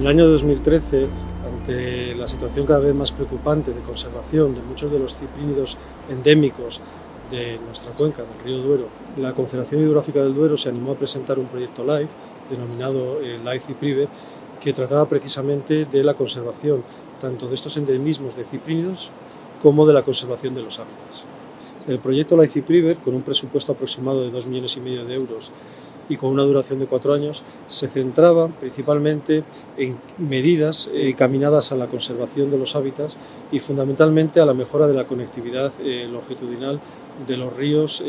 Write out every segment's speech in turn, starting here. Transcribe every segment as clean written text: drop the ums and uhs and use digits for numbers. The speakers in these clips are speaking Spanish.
el año 2013, ante la situación cada vez más preocupante de conservación de muchos de los ciprínidos endémicos de nuestra cuenca, del río Duero, la Confederación Hidrográfica del Duero se animó a presentar un proyecto LIFE, denominado LIFE Ciprive, que trataba precisamente de la conservación tanto de estos endemismos de ciprínidos como de la conservación de los hábitats. El proyecto LIFE Ciprive, con un presupuesto aproximado de 2,5 millones de euros y con una duración de 4 años, se centraba principalmente en medidas encaminadas a la conservación de los hábitats y fundamentalmente a la mejora de la conectividad longitudinal de los ríos,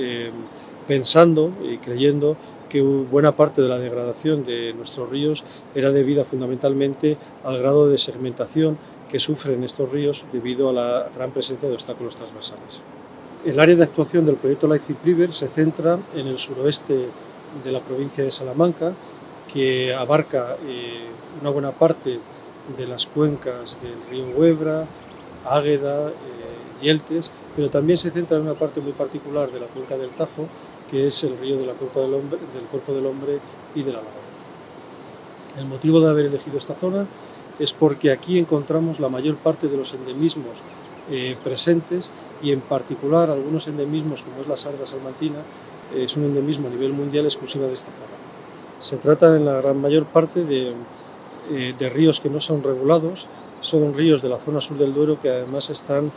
pensando y creyendo que buena parte de la degradación de nuestros ríos era debida fundamentalmente al grado de segmentación que sufren estos ríos debido a la gran presencia de obstáculos transversales. El área de actuación del proyecto LIFE Ciprive se centra en el suroeste de la provincia de Salamanca, que abarca una buena parte de las cuencas del río Huebra, Águeda, Yeltes, pero también se centra en una parte muy particular de la cuenca del Tajo, que es el río del Cuerpo del Hombre y de la Laguna. El motivo de haber elegido esta zona es porque aquí encontramos la mayor parte de los endemismos presentes y en particular algunos endemismos como es la sarda salmantina, es un endemismo a nivel mundial exclusiva de esta zona. Se trata en la gran mayor parte de ríos que no son regulados, son ríos de la zona sur del Duero que además están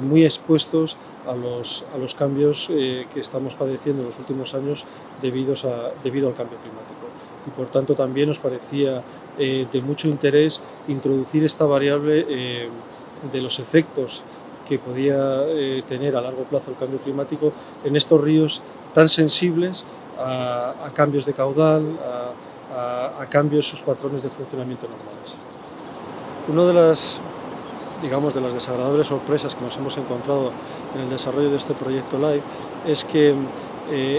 muy expuestos a los cambios que estamos padeciendo en los últimos años debido al cambio climático. Y por tanto también nos parecía de mucho interés introducir esta variable de los efectos que podía tener a largo plazo el cambio climático en estos ríos tan sensibles a cambios de caudal, a cambios en sus patrones de funcionamiento normales. Una de las desagradables sorpresas que nos hemos encontrado en el desarrollo de este proyecto LIFE es que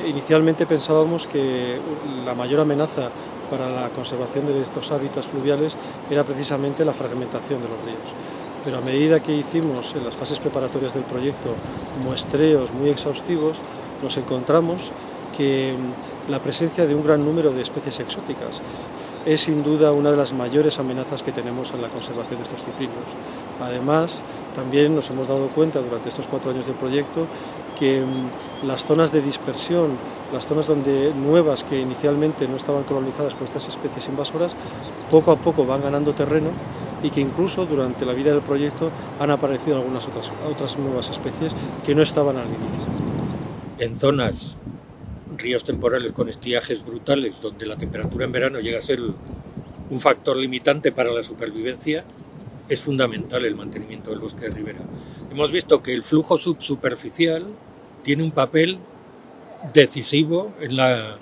inicialmente pensábamos que la mayor amenaza para la conservación de estos hábitats fluviales era precisamente la fragmentación de los ríos. Pero a medida que hicimos en las fases preparatorias del proyecto muestreos muy exhaustivos, nos encontramos que la presencia de un gran número de especies exóticas es sin duda una de las mayores amenazas que tenemos en la conservación de estos ciprínidos. Además, también nos hemos dado cuenta durante estos 4 años del proyecto que las zonas de dispersión, las zonas nuevas que inicialmente no estaban colonizadas por estas especies invasoras, poco a poco van ganando terreno y que incluso durante la vida del proyecto han aparecido algunas otras nuevas especies que no estaban al inicio. En zonas, ríos temporales con estiajes brutales, donde la temperatura en verano llega a ser un factor limitante para la supervivencia, es fundamental el mantenimiento del bosque de ribera. Hemos visto que el flujo subsuperficial tiene un papel decisivo en la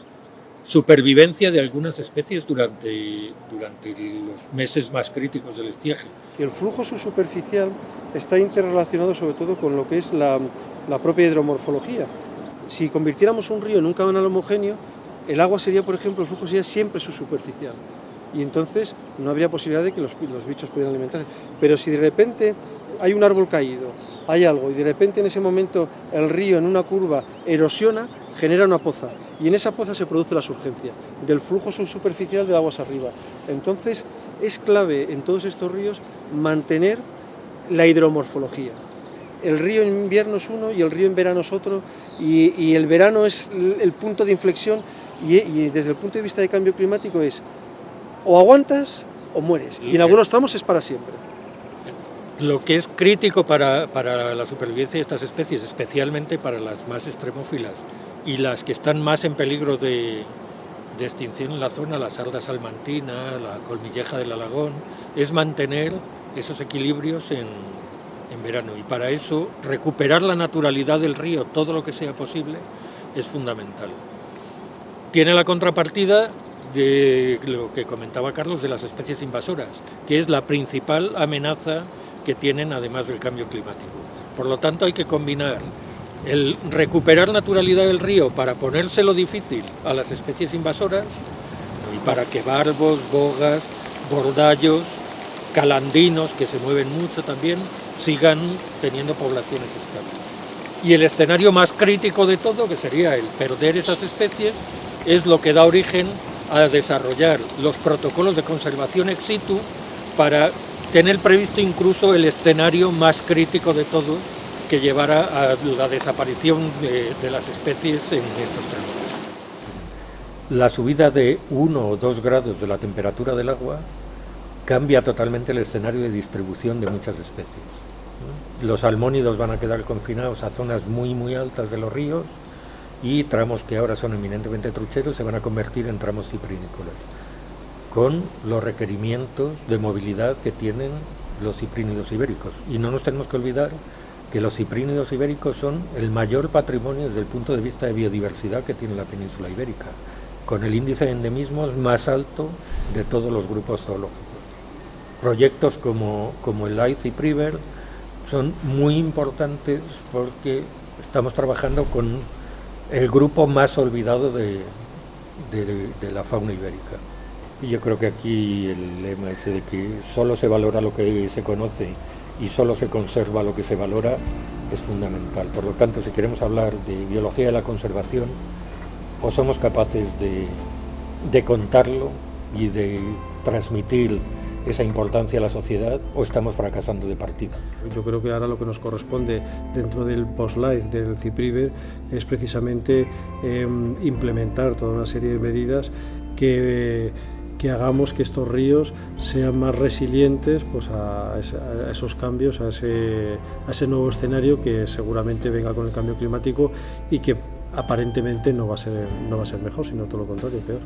supervivencia de algunas especies durante los meses más críticos del estiaje. El flujo subsuperficial está interrelacionado sobre todo con lo que es la propia hidromorfología. Si convirtiéramos un río en un canal homogéneo, el agua sería, por ejemplo, el flujo sería siempre subsuperficial. Y entonces no habría posibilidad de que los bichos pudieran alimentarse. Pero si de repente hay un árbol caído, hay algo, y de repente en ese momento el río en una curva erosiona, genera una poza. Y en esa poza se produce la surgencia del flujo subsuperficial de aguas arriba. Entonces es clave en todos estos ríos mantener la hidromorfología. El río en invierno es uno y el río en verano es otro, y el verano es el punto de inflexión y desde el punto de vista de cambio climático es o aguantas o mueres, y en algunos tramos es para siempre. Lo que es crítico para la supervivencia de estas especies, especialmente para las más extremófilas y las que están más en peligro de extinción en la zona, la sarda salmantina, la colmilleja del Alagón, es mantener esos equilibrios en verano, y para eso recuperar la naturalidad del río todo lo que sea posible es fundamental. Tiene la contrapartida de lo que comentaba Carlos de las especies invasoras, que es la principal amenaza que tienen además del cambio climático. Por lo tanto hay que combinar el recuperar naturalidad del río para ponérselo difícil a las especies invasoras, y para que barbos, bogas, bordallos, calandinos, que se mueven mucho también, sigan teniendo poblaciones estables. Y el escenario más crítico de todo, que sería el perder esas especies, es lo que da origen a desarrollar los protocolos de conservación ex situ para tener previsto incluso el escenario más crítico de todos, que llevara a la desaparición de las especies en estos términos. La subida de 1 o 2 grados de la temperatura del agua cambia totalmente el escenario de distribución de muchas especies. Los salmónidos van a quedar confinados a zonas muy altas de los ríos, y tramos que ahora son eminentemente trucheros se van a convertir en tramos ciprinícolas, con los requerimientos de movilidad que tienen los ciprínidos ibéricos. Y no nos tenemos que olvidar que los ciprínidos ibéricos son el mayor patrimonio desde el punto de vista de biodiversidad que tiene la península ibérica, con el índice de endemismos más alto de todos los grupos zoológicos. Proyectos como el iCipriver son muy importantes porque estamos trabajando con el grupo más olvidado de la fauna ibérica. Y yo creo que aquí el lema ese de que solo se valora lo que se conoce y solo se conserva lo que se valora es fundamental. Por lo tanto, si queremos hablar de biología de la conservación, o somos capaces de contarlo y de transmitir esa importancia a la sociedad, o estamos fracasando de partida. Yo creo que ahora lo que nos corresponde dentro del post-life del Cipriver es precisamente implementar toda una serie de medidas que hagamos que estos ríos sean más resilientes pues, a esos cambios, a ese nuevo escenario que seguramente venga con el cambio climático y que aparentemente no va a ser mejor, sino todo lo contrario, peor.